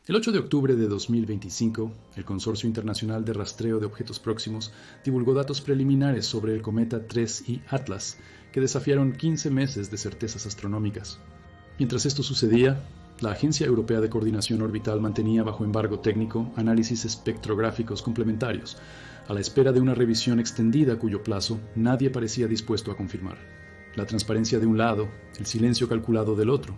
El 8 de octubre de 2025, el Consorcio Internacional de Rastreo de Objetos Próximos divulgó datos preliminares sobre el cometa 3I Atlas, que desafiaron 15 meses de certezas astronómicas. Mientras esto sucedía, la Agencia Europea de Coordinación Orbital mantenía bajo embargo técnico análisis espectrográficos complementarios, a la espera de una revisión extendida cuyo plazo nadie parecía dispuesto a confirmar. La transparencia de un lado, el silencio calculado del otro.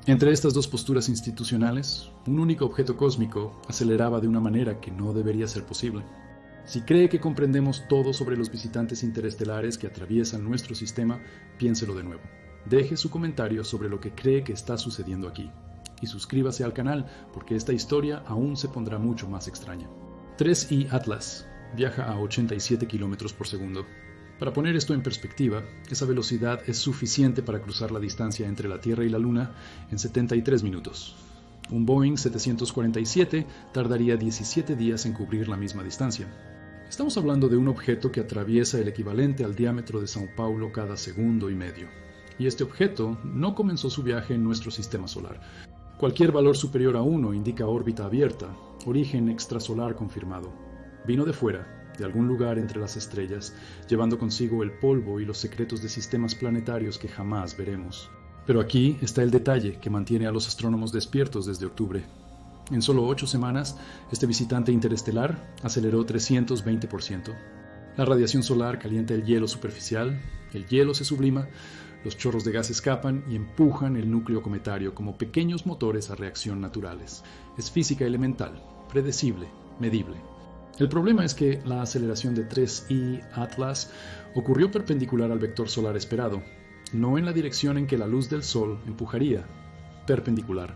Entre estas dos posturas institucionales, un único objeto cósmico aceleraba de una manera que no debería ser posible. Si cree que comprendemos todo sobre los visitantes interestelares que atraviesan nuestro sistema, piénselo de nuevo. Deje su comentario sobre lo que cree que está sucediendo aquí. Y suscríbase al canal, porque esta historia aún se pondrá mucho más extraña. 3I Atlas viaja a 87 km por segundo. Para poner esto en perspectiva, esa velocidad es suficiente para cruzar la distancia entre la Tierra y la Luna en 73 minutos. Un Boeing 747 tardaría 17 días en cubrir la misma distancia. Estamos hablando de un objeto que atraviesa el equivalente al diámetro de São Paulo cada segundo y medio. Y este objeto no comenzó su viaje en nuestro sistema solar. Cualquier valor superior a 1 indica órbita abierta, origen extrasolar confirmado. Vino de fuera, de algún lugar entre las estrellas, llevando consigo el polvo y los secretos de sistemas planetarios que jamás veremos. Pero aquí está el detalle que mantiene a los astrónomos despiertos desde octubre. En solo 8 semanas, este visitante interestelar aceleró 320%. La radiación solar calienta el hielo superficial, el hielo se sublima, los chorros de gas escapan y empujan el núcleo cometario como pequeños motores a reacción naturales. Es física elemental, predecible, medible. El problema es que la aceleración de 3I Atlas ocurrió perpendicular al vector solar esperado, no en la dirección en que la luz del Sol empujaría, perpendicular,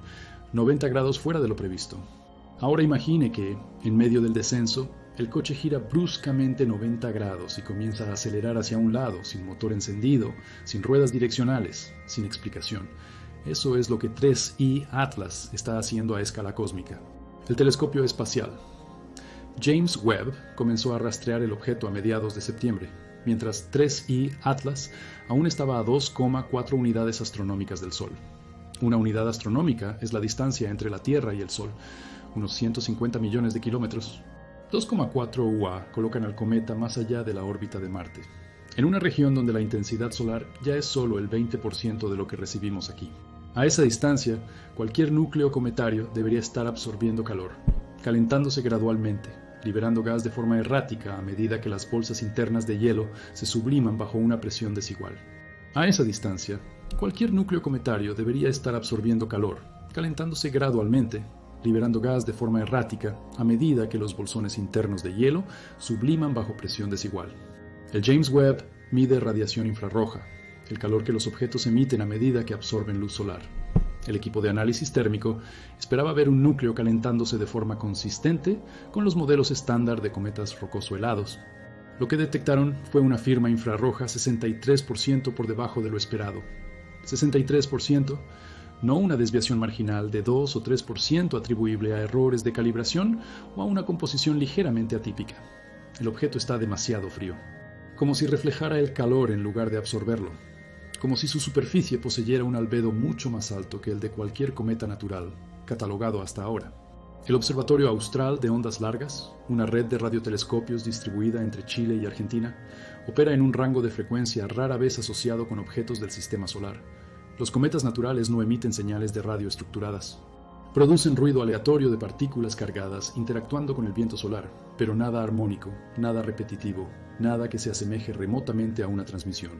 90 grados fuera de lo previsto. Ahora imagine que, en medio del descenso, el coche gira bruscamente 90 grados y comienza a acelerar hacia un lado, sin motor encendido, sin ruedas direccionales, sin explicación. Eso es lo que 3I Atlas está haciendo a escala cósmica. El telescopio espacial James Webb comenzó a rastrear el objeto a mediados de septiembre, mientras 3I Atlas aún estaba a 2,4 unidades astronómicas del Sol. Una unidad astronómica es la distancia entre la Tierra y el Sol, unos 150 millones de kilómetros. 2,4 UA colocan al cometa más allá de la órbita de Marte, en una región donde la intensidad solar ya es solo el 20% de lo que recibimos aquí. A esa distancia, cualquier núcleo cometario debería estar absorbiendo calor, calentándose gradualmente, liberando gas de forma errática a medida que las bolsas internas de hielo se subliman bajo una presión desigual. A esa distancia, cualquier núcleo cometario debería estar absorbiendo calor, calentándose gradualmente, liberando gas de forma errática a medida que los bolsones internos de hielo subliman bajo presión desigual. El James Webb mide radiación infrarroja, el calor que los objetos emiten a medida que absorben luz solar. El equipo de análisis térmico esperaba ver un núcleo calentándose de forma consistente con los modelos estándar de cometas rocoso-helados. Lo que detectaron fue una firma infrarroja 63% por debajo de lo esperado. 63%, no una desviación marginal de 2 o 3% atribuible a errores de calibración o a una composición ligeramente atípica. El objeto está demasiado frío, como si reflejara el calor en lugar de absorberlo, como si su superficie poseyera un albedo mucho más alto que el de cualquier cometa natural, catalogado hasta ahora. El Observatorio Austral de Ondas Largas, una red de radiotelescopios distribuida entre Chile y Argentina, opera en un rango de frecuencia rara vez asociado con objetos del sistema solar. Los cometas naturales no emiten señales de radio estructuradas. Producen ruido aleatorio de partículas cargadas interactuando con el viento solar, pero nada armónico, nada repetitivo, nada que se asemeje remotamente a una transmisión.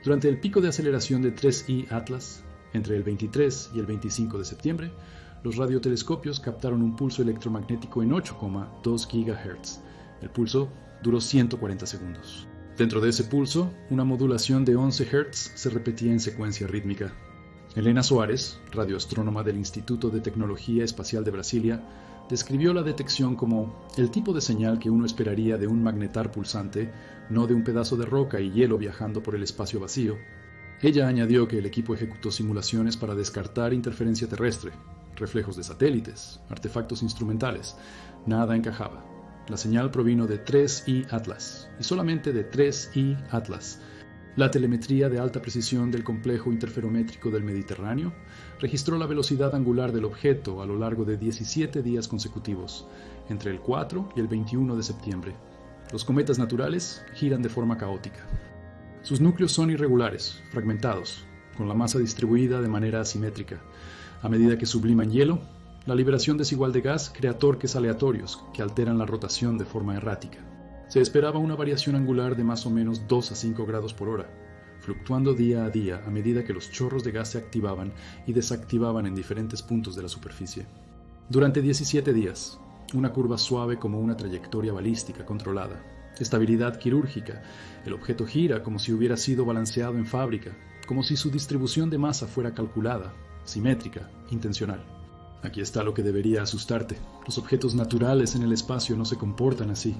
Durante el pico de aceleración de 3I Atlas, entre el 23 y el 25 de septiembre, los radiotelescopios captaron un pulso electromagnético en 8,2 GHz. El pulso duró 140 segundos. Dentro de ese pulso, una modulación de 11 Hz se repetía en secuencia rítmica. Helena Soares, radioastrónoma del Instituto de Tecnología Espacial de Brasilia, describió la detección como el tipo de señal que uno esperaría de un magnetar pulsante, no de un pedazo de roca y hielo viajando por el espacio vacío. Ella añadió que el equipo ejecutó simulaciones para descartar interferencia terrestre, reflejos de satélites, artefactos instrumentales. Nada encajaba. La señal provino de 3I Atlas, y solamente de 3I Atlas. La telemetría de alta precisión del complejo interferométrico del Mediterráneo registró la velocidad angular del objeto a lo largo de 17 días consecutivos, entre el 4 y el 21 de septiembre. Los cometas naturales giran de forma caótica. Sus núcleos son irregulares, fragmentados, con la masa distribuida de manera asimétrica. A medida que subliman hielo, la liberación desigual de gas crea torques aleatorios que alteran la rotación de forma errática. Se esperaba una variación angular de más o menos 2 a 5 grados por hora, fluctuando día a día a medida que los chorros de gas se activaban y desactivaban en diferentes puntos de la superficie. Durante 17 días, una curva suave como una trayectoria balística controlada, estabilidad quirúrgica, el objeto gira como si hubiera sido balanceado en fábrica, como si su distribución de masa fuera calculada, simétrica, intencional. Aquí está lo que debería asustarte. Los objetos naturales en el espacio no se comportan así.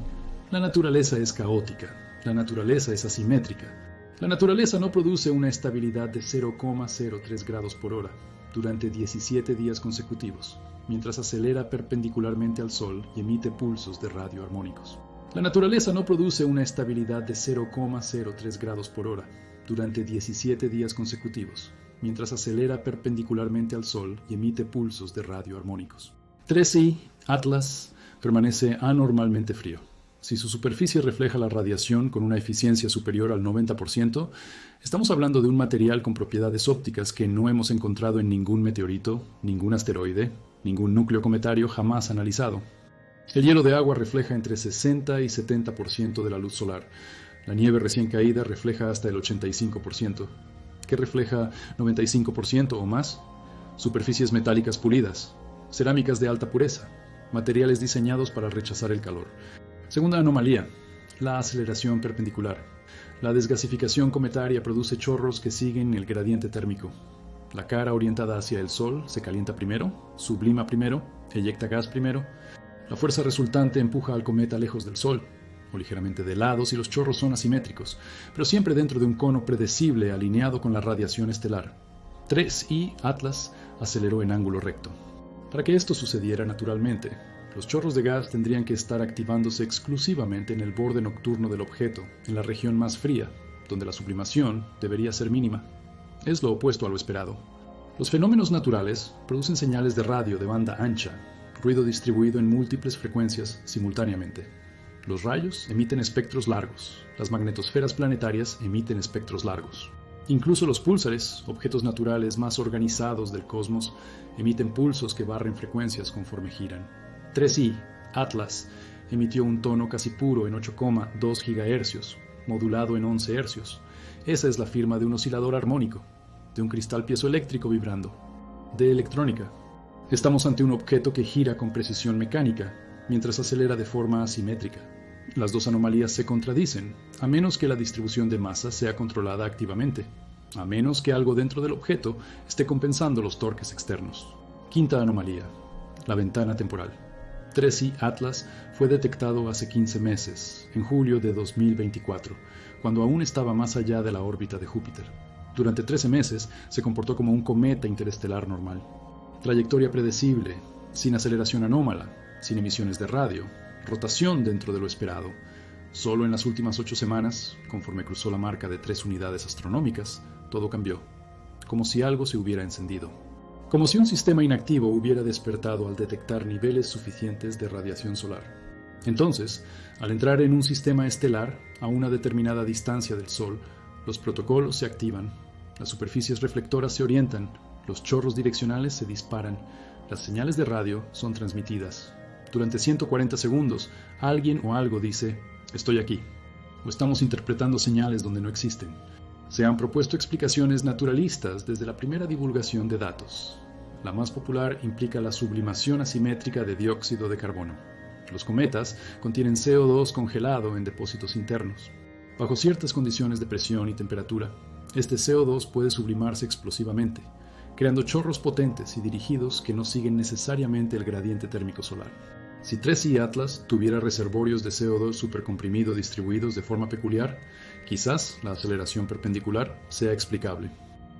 La naturaleza es caótica, la naturaleza es asimétrica. La naturaleza no produce una estabilidad de 0,03 grados por hora durante 17 días consecutivos, mientras acelera perpendicularmente al Sol y emite pulsos de radio armónicos. La naturaleza no produce una estabilidad de 0,03 grados por hora durante 17 días consecutivos, mientras acelera perpendicularmente al Sol y emite pulsos de radio armónicos. 3i, Atlas, permanece anormalmente frío. Si su superficie refleja la radiación con una eficiencia superior al 90%, estamos hablando de un material con propiedades ópticas que no hemos encontrado en ningún meteorito, ningún asteroide, ningún núcleo cometario jamás analizado. El hielo de agua refleja entre 60 y 70% de la luz solar. La nieve recién caída refleja hasta el 85%. ¿Qué refleja 95% o más? Superficies metálicas pulidas, cerámicas de alta pureza, materiales diseñados para rechazar el calor. Segunda anomalía, la aceleración perpendicular. La desgasificación cometaria produce chorros que siguen el gradiente térmico. La cara orientada hacia el Sol se calienta primero, sublima primero, eyecta gas primero. La fuerza resultante empuja al cometa lejos del Sol, o ligeramente de lado si los chorros son asimétricos, pero siempre dentro de un cono predecible alineado con la radiación estelar. 3i, Atlas, aceleró en ángulo recto. Para que esto sucediera naturalmente, los chorros de gas tendrían que estar activándose exclusivamente en el borde nocturno del objeto, en la región más fría, donde la sublimación debería ser mínima. Es lo opuesto a lo esperado. Los fenómenos naturales producen señales de radio de banda ancha, ruido distribuido en múltiples frecuencias simultáneamente. Los rayos emiten espectros largos, las magnetosferas planetarias emiten espectros largos. Incluso los púlsares, objetos naturales más organizados del cosmos, emiten pulsos que barren frecuencias conforme giran. 3i, Atlas, emitió un tono casi puro en 8,2 GHz, modulado en 11 Hz. Esa es la firma de un oscilador armónico, de un cristal piezoeléctrico vibrando, de electrónica. Estamos ante un objeto que gira con precisión mecánica, mientras acelera de forma asimétrica. Las dos anomalías se contradicen, a menos que la distribución de masa sea controlada activamente, a menos que algo dentro del objeto esté compensando los torques externos. Quinta anomalía, la ventana temporal. 3i Atlas fue detectado hace 15 meses, en julio de 2024, cuando aún estaba más allá de la órbita de Júpiter. Durante 13 meses se comportó como un cometa interestelar normal. Trayectoria predecible, sin aceleración anómala, sin emisiones de radio, rotación dentro de lo esperado. Solo en las últimas 8 semanas, conforme cruzó la marca de 3 unidades astronómicas, todo cambió, como si algo se hubiera encendido. Como si un sistema inactivo hubiera despertado al detectar niveles suficientes de radiación solar. Entonces, al entrar en un sistema estelar a una determinada distancia del Sol, los protocolos se activan, las superficies reflectoras se orientan, los chorros direccionales se disparan, las señales de radio son transmitidas. Durante 140 segundos, alguien o algo dice, estoy aquí, o estamos interpretando señales donde no existen. Se han propuesto explicaciones naturalistas desde la primera divulgación de datos. La más popular implica la sublimación asimétrica de dióxido de carbono. Los cometas contienen CO2 congelado en depósitos internos. Bajo ciertas condiciones de presión y temperatura, este CO2 puede sublimarse explosivamente, creando chorros potentes y dirigidos que no siguen necesariamente el gradiente térmico solar. Si 3i Atlas tuviera reservorios de CO2 supercomprimido distribuidos de forma peculiar, quizás la aceleración perpendicular sea explicable.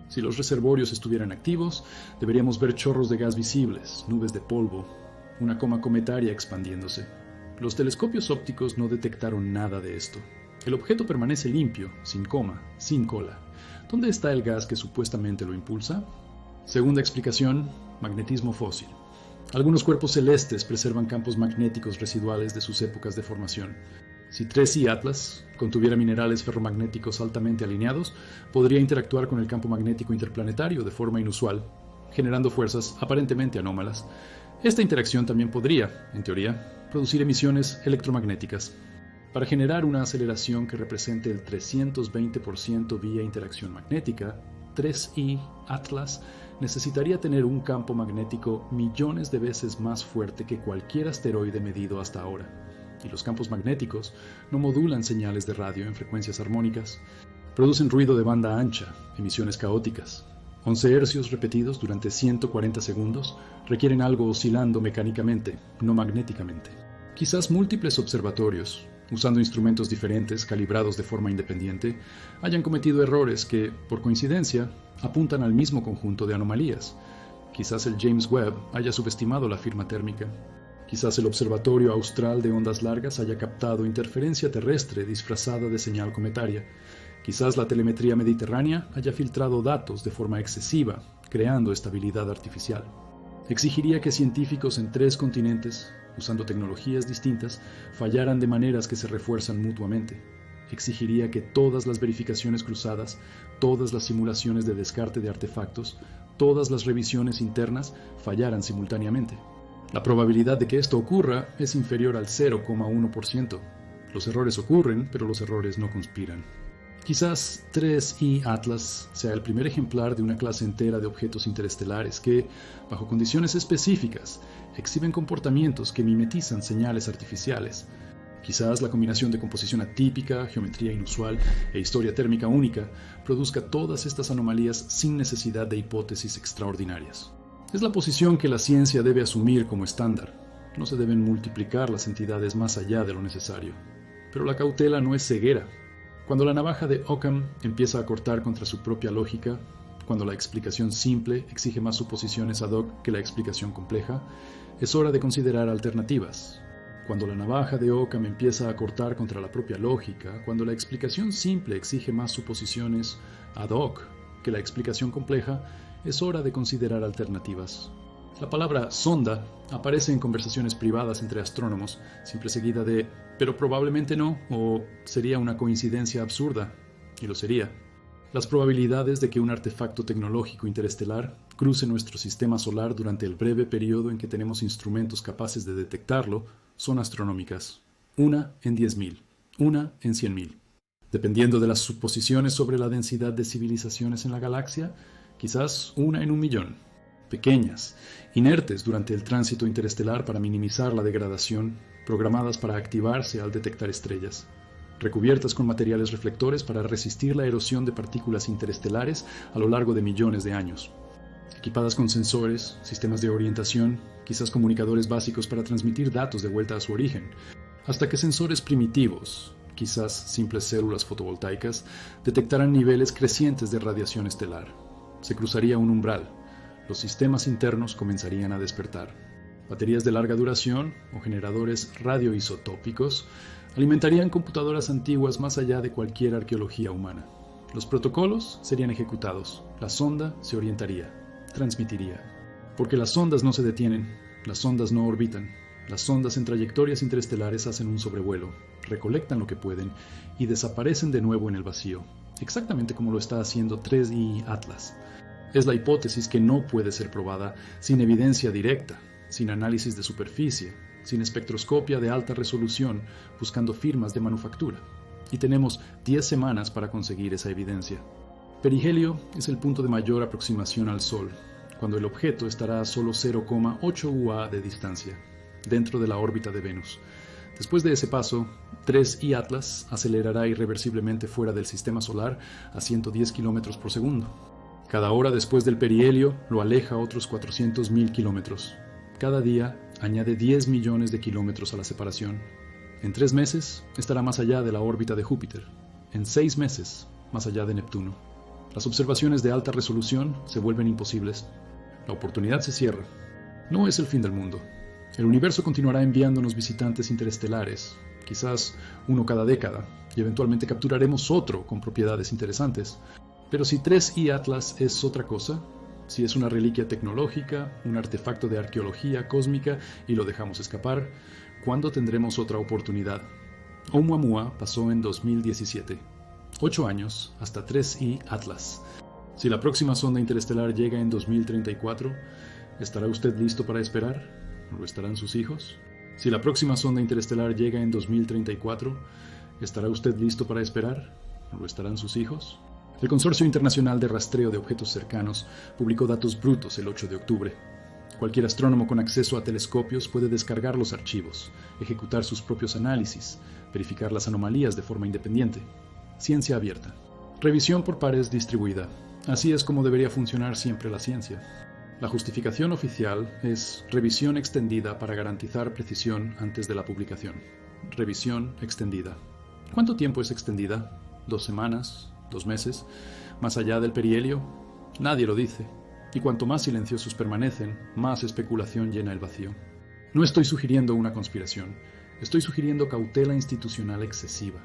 Si los reservorios estuvieran activos, deberíamos ver chorros de gas visibles, nubes de polvo, una coma cometaria expandiéndose. Los telescopios ópticos no detectaron nada de esto. El objeto permanece limpio, sin coma, sin cola. ¿Dónde está el gas que supuestamente lo impulsa? Segunda explicación, magnetismo fósil. Algunos cuerpos celestes preservan campos magnéticos residuales de sus épocas de formación. Si 3I Atlas contuviera minerales ferromagnéticos altamente alineados, podría interactuar con el campo magnético interplanetario de forma inusual, generando fuerzas aparentemente anómalas. Esta interacción también podría, en teoría, producir emisiones electromagnéticas. Para generar una aceleración que represente el 320% vía interacción magnética, 3I Atlas necesitaría tener un campo magnético millones de veces más fuerte que cualquier asteroide medido hasta ahora. Y los campos magnéticos no modulan señales de radio en frecuencias armónicas, producen ruido de banda ancha, emisiones caóticas. 11 hercios repetidos durante 140 segundos requieren algo oscilando mecánicamente, no magnéticamente. Quizás múltiples observatorios, usando instrumentos diferentes calibrados de forma independiente, hayan cometido errores que, por coincidencia, apuntan al mismo conjunto de anomalías. Quizás el James Webb haya subestimado la firma térmica. Quizás el Observatorio Austral de Ondas Largas haya captado interferencia terrestre disfrazada de señal cometaria. Quizás la telemetría mediterránea haya filtrado datos de forma excesiva, creando estabilidad artificial. Exigiría que científicos en 3 continentes, usando tecnologías distintas, fallaran de maneras que se refuerzan mutuamente. Exigiría que todas las verificaciones cruzadas, todas las simulaciones de descarte de artefactos, todas las revisiones internas fallaran simultáneamente. La probabilidad de que esto ocurra es inferior al 0,1%. Los errores ocurren, pero los errores no conspiran. Quizás 3I Atlas sea el primer ejemplar de una clase entera de objetos interestelares que, bajo condiciones específicas, exhiben comportamientos que mimetizan señales artificiales. Quizás la combinación de composición atípica, geometría inusual e historia térmica única produzca todas estas anomalías sin necesidad de hipótesis extraordinarias. Es la posición que la ciencia debe asumir como estándar. No se deben multiplicar las entidades más allá de lo necesario. Pero la cautela no es ceguera. Cuando la navaja de Occam empieza a cortar contra su propia lógica, cuando la explicación simple exige más suposiciones ad hoc que la explicación compleja, es hora de considerar alternativas. Cuando la navaja de Occam empieza a cortar contra la propia lógica, cuando la explicación simple exige más suposiciones ad hoc que la explicación compleja, es hora de considerar alternativas. La palabra sonda aparece en conversaciones privadas entre astrónomos, siempre seguida de «pero probablemente no» o «sería una coincidencia absurda», y lo sería. Las probabilidades de que un artefacto tecnológico interestelar cruce nuestro sistema solar durante el breve periodo en que tenemos instrumentos capaces de detectarlo son astronómicas. 1 en 10.000, 1 en 100.000. Dependiendo de las suposiciones sobre la densidad de civilizaciones en la galaxia, quizás 1 en 1.000.000. Pequeñas, inertes durante el tránsito interestelar para minimizar la degradación, programadas para activarse al detectar estrellas, recubiertas con materiales reflectores para resistir la erosión de partículas interestelares a lo largo de millones de años, equipadas con sensores, sistemas de orientación, quizás comunicadores básicos para transmitir datos de vuelta a su origen, hasta que sensores primitivos, quizás simples células fotovoltaicas, detectaran niveles crecientes de radiación estelar. Se cruzaría un umbral. Los sistemas internos comenzarían a despertar. Baterías de larga duración o generadores radioisotópicos alimentarían computadoras antiguas más allá de cualquier arqueología humana. Los protocolos serían ejecutados. La sonda se orientaría, transmitiría. Porque las sondas no se detienen, las sondas no orbitan. Las sondas en trayectorias interestelares hacen un sobrevuelo, recolectan lo que pueden y desaparecen de nuevo en el vacío, exactamente como lo está haciendo 3I Atlas. Es la hipótesis que no puede ser probada sin evidencia directa, sin análisis de superficie, sin espectroscopia de alta resolución, buscando firmas de manufactura. Y tenemos 10 semanas para conseguir esa evidencia. Perihelio es el punto de mayor aproximación al Sol, cuando el objeto estará a solo 0,8 UA de distancia, dentro de la órbita de Venus. Después de ese paso, 3I Atlas acelerará irreversiblemente fuera del sistema solar a 110 km por segundo. Cada hora después del perihelio lo aleja a otros 400.000 kilómetros. Cada día añade 10 millones de kilómetros a la separación. En 3 meses estará más allá de la órbita de Júpiter. En 6 meses, más allá de Neptuno. Las observaciones de alta resolución se vuelven imposibles. La oportunidad se cierra. No es el fin del mundo. El universo continuará enviándonos visitantes interestelares, quizás uno cada década, y eventualmente capturaremos otro con propiedades interesantes. Pero si 3I Atlas es otra cosa, si es una reliquia tecnológica, un artefacto de arqueología cósmica y lo dejamos escapar, ¿cuándo tendremos otra oportunidad? Oumuamua pasó en 2017. 8 años hasta 3I Atlas. Si la próxima sonda interestelar llega en 2034, ¿estará usted listo para esperar? ¿Lo estarán sus hijos? Si la próxima sonda interestelar llega en 2034, ¿estará usted listo para esperar? ¿Lo estarán sus hijos? El Consorcio Internacional de Rastreo de Objetos Cercanos publicó datos brutos el 8 de octubre. Cualquier astrónomo con acceso a telescopios puede descargar los archivos, ejecutar sus propios análisis, verificar las anomalías de forma independiente. Ciencia abierta. Revisión por pares distribuida. Así es como debería funcionar siempre la ciencia. La justificación oficial es revisión extendida para garantizar precisión antes de la publicación. Revisión extendida. ¿Cuánto tiempo es extendida? ¿2 semanas? ¿2 meses? ¿Más allá del perihelio? Nadie lo dice. Y cuanto más silenciosos permanecen, más especulación llena el vacío. No estoy sugiriendo una conspiración. Estoy sugiriendo cautela institucional excesiva.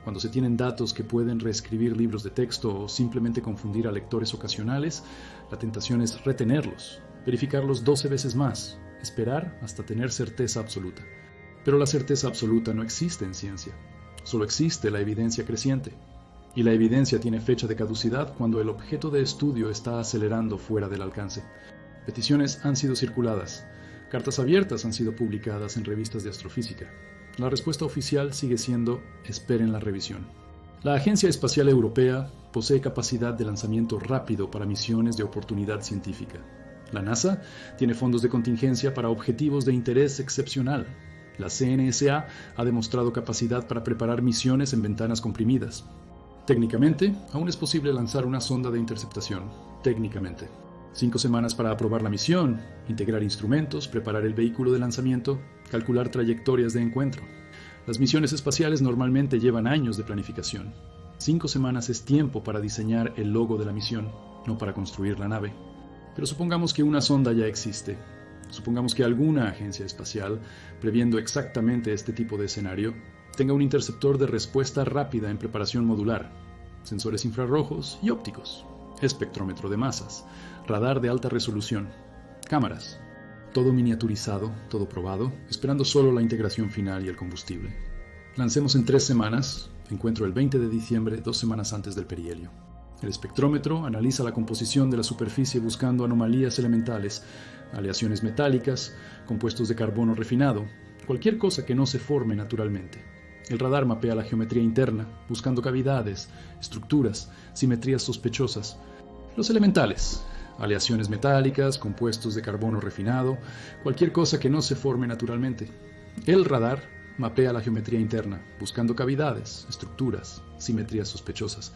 Cuando se tienen datos que pueden reescribir libros de texto o simplemente confundir a lectores ocasionales, la tentación es retenerlos, verificarlos 12 veces más, esperar hasta tener certeza absoluta. Pero la certeza absoluta no existe en ciencia. Solo existe la evidencia creciente. Y la evidencia tiene fecha de caducidad cuando el objeto de estudio está acelerando fuera del alcance. Peticiones han sido circuladas. Cartas abiertas han sido publicadas en revistas de astrofísica. La respuesta oficial sigue siendo: esperen la revisión. La Agencia Espacial Europea posee capacidad de lanzamiento rápido para misiones de oportunidad científica. La NASA tiene fondos de contingencia para objetivos de interés excepcional. La CNSA ha demostrado capacidad para preparar misiones en ventanas comprimidas. Técnicamente, aún es posible lanzar una sonda de interceptación. Técnicamente. 5 semanas para aprobar la misión, integrar instrumentos, preparar el vehículo de lanzamiento, calcular trayectorias de encuentro. Las misiones espaciales normalmente llevan años de planificación. 5 semanas es tiempo para diseñar el logo de la misión, no para construir la nave. Pero supongamos que una sonda ya existe. Supongamos que alguna agencia espacial, previendo exactamente este tipo de escenario, tenga un interceptor de respuesta rápida en preparación modular, sensores infrarrojos y ópticos, espectrómetro de masas, radar de alta resolución, cámaras. Todo miniaturizado, todo probado, esperando solo la integración final y el combustible. Lancemos en 3 semanas, encuentro el 20 de diciembre, 2 semanas antes del perihelio. El espectrómetro analiza la composición de la superficie buscando anomalías elementales, aleaciones metálicas, compuestos de carbono refinado, cualquier cosa que no se forme naturalmente. El radar mapea la geometría interna, buscando cavidades, estructuras, simetrías sospechosas. Los elementales, aleaciones metálicas, compuestos de carbono refinado, cualquier cosa que no se forme naturalmente. El radar mapea la geometría interna, buscando cavidades, estructuras, simetrías sospechosas.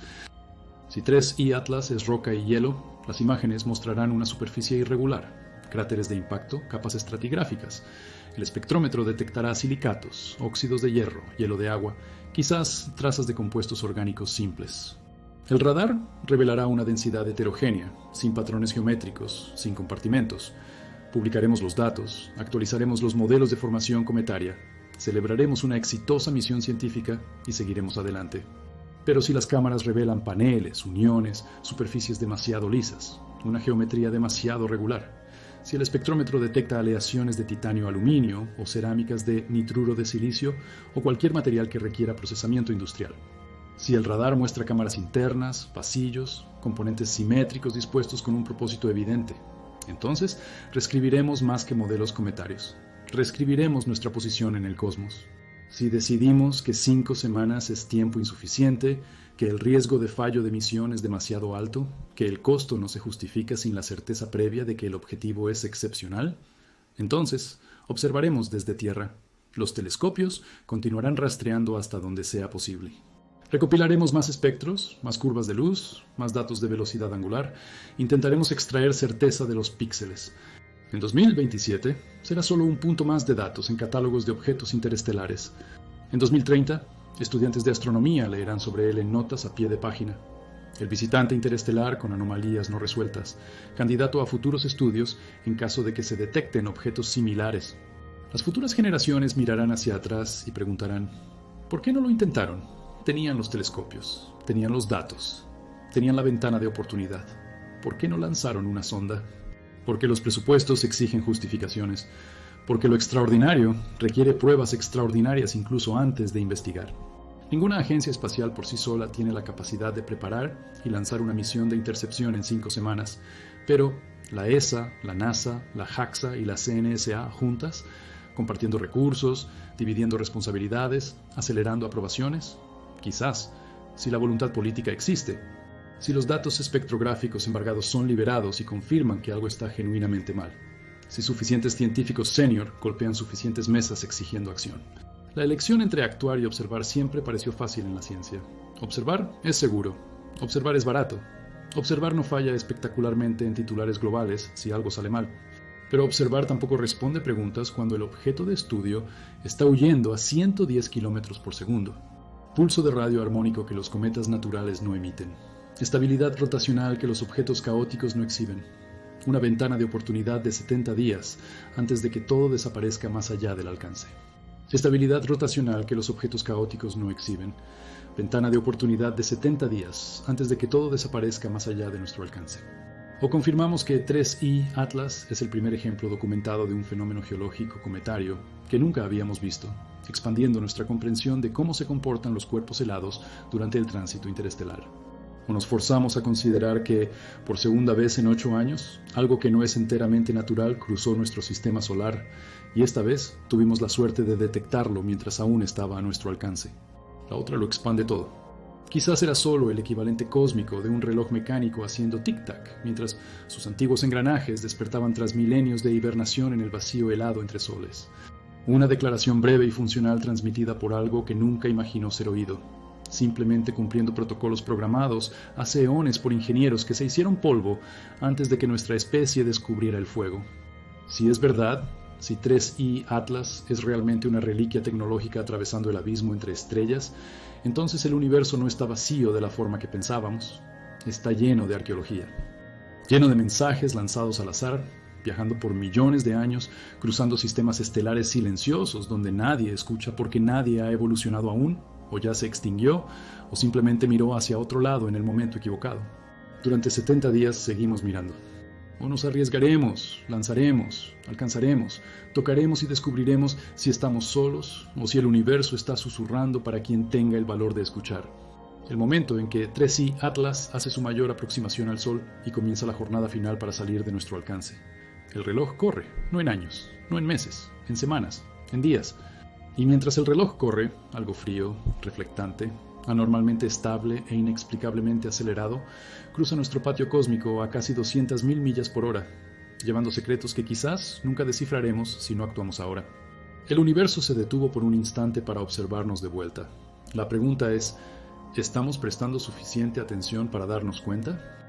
Si 3I Atlas es roca y hielo, las imágenes mostrarán una superficie irregular, cráteres de impacto, capas estratigráficas. El espectrómetro detectará silicatos, óxidos de hierro, hielo de agua, quizás trazas de compuestos orgánicos simples. El radar revelará una densidad heterogénea, sin patrones geométricos, sin compartimentos. Publicaremos los datos, actualizaremos los modelos de formación cometaria, celebraremos una exitosa misión científica y seguiremos adelante. Pero si las cámaras revelan paneles, uniones, superficies demasiado lisas, una geometría demasiado regular, si el espectrómetro detecta aleaciones de titanio-aluminio o cerámicas de nitruro de silicio o cualquier material que requiera procesamiento industrial, si el radar muestra cámaras internas, pasillos, componentes simétricos dispuestos con un propósito evidente, entonces reescribiremos más que modelos cometarios. Reescribiremos nuestra posición en el cosmos. Si decidimos que 5 semanas es tiempo insuficiente, que el riesgo de fallo de misión es demasiado alto, que el costo no se justifica sin la certeza previa de que el objetivo es excepcional, entonces observaremos desde tierra. Los telescopios continuarán rastreando hasta donde sea posible. Recopilaremos más espectros, más curvas de luz, más datos de velocidad angular. Intentaremos extraer certeza de los píxeles. En 2027 será solo un punto más de datos en catálogos de objetos interestelares. En 2030, estudiantes de astronomía leerán sobre él en notas a pie de página. El visitante interestelar con anomalías no resueltas, candidato a futuros estudios en caso de que se detecten objetos similares. Las futuras generaciones mirarán hacia atrás y preguntarán, ¿por qué no lo intentaron? Tenían los telescopios, tenían los datos, tenían la ventana de oportunidad. ¿Por qué no lanzaron una sonda? Porque los presupuestos exigen justificaciones, porque lo extraordinario requiere pruebas extraordinarias incluso antes de investigar. Ninguna agencia espacial por sí sola tiene la capacidad de preparar y lanzar una misión de intercepción en 5 semanas, pero la ESA, la NASA, la JAXA y la CNSA juntas, compartiendo recursos, dividiendo responsabilidades, acelerando aprobaciones, quizás, si la voluntad política existe, si los datos espectrográficos embargados son liberados y confirman que algo está genuinamente mal, si suficientes científicos senior golpean suficientes mesas exigiendo acción. La elección entre actuar y observar siempre pareció fácil en la ciencia. Observar es seguro. Observar es barato. Observar no falla espectacularmente en titulares globales si algo sale mal. Pero observar tampoco responde preguntas cuando el objeto de estudio está huyendo a 110 km por segundo. Pulso de radio armónico que los cometas naturales no emiten. Estabilidad rotacional que los objetos caóticos no exhiben. Una ventana de oportunidad de 70 días antes de que todo desaparezca más allá del alcance. Estabilidad rotacional que los objetos caóticos no exhiben. Ventana de oportunidad de 70 días antes de que todo desaparezca más allá de nuestro alcance. O confirmamos que 3I Atlas es el primer ejemplo documentado de un fenómeno geológico cometario que nunca habíamos visto, expandiendo nuestra comprensión de cómo se comportan los cuerpos helados durante el tránsito interestelar. O nos forzamos a considerar que, por segunda vez en 8 años, algo que no es enteramente natural cruzó nuestro sistema solar, y esta vez tuvimos la suerte de detectarlo mientras aún estaba a nuestro alcance. La otra lo expande todo. Quizás era solo el equivalente cósmico de un reloj mecánico haciendo tic-tac, mientras sus antiguos engranajes despertaban tras milenios de hibernación en el vacío helado entre soles. Una declaración breve y funcional transmitida por algo que nunca imaginó ser oído, simplemente cumpliendo protocolos programados hace eones por ingenieros que se hicieron polvo antes de que nuestra especie descubriera el fuego. Si es verdad, si 3I Atlas es realmente una reliquia tecnológica atravesando el abismo entre estrellas, entonces el universo no está vacío de la forma que pensábamos, está lleno de arqueología, lleno de mensajes lanzados al azar, viajando por millones de años, cruzando sistemas estelares silenciosos donde nadie escucha porque nadie ha evolucionado aún, o ya se extinguió, o simplemente miró hacia otro lado en el momento equivocado. Durante 70 días seguimos mirando. O nos arriesgaremos, lanzaremos, alcanzaremos, tocaremos y descubriremos si estamos solos o si el universo está susurrando para quien tenga el valor de escuchar. El momento en que 3I Atlas hace su mayor aproximación al Sol y comienza la jornada final para salir de nuestro alcance. El reloj corre, no en años, no en meses, en semanas, en días. Y mientras el reloj corre, algo frío, reflectante, anormalmente estable e inexplicablemente acelerado, cruza nuestro patio cósmico a casi 200.000 millas por hora, llevando secretos que quizás nunca descifraremos si no actuamos ahora. El universo se detuvo por un instante para observarnos de vuelta. La pregunta es, ¿estamos prestando suficiente atención para darnos cuenta?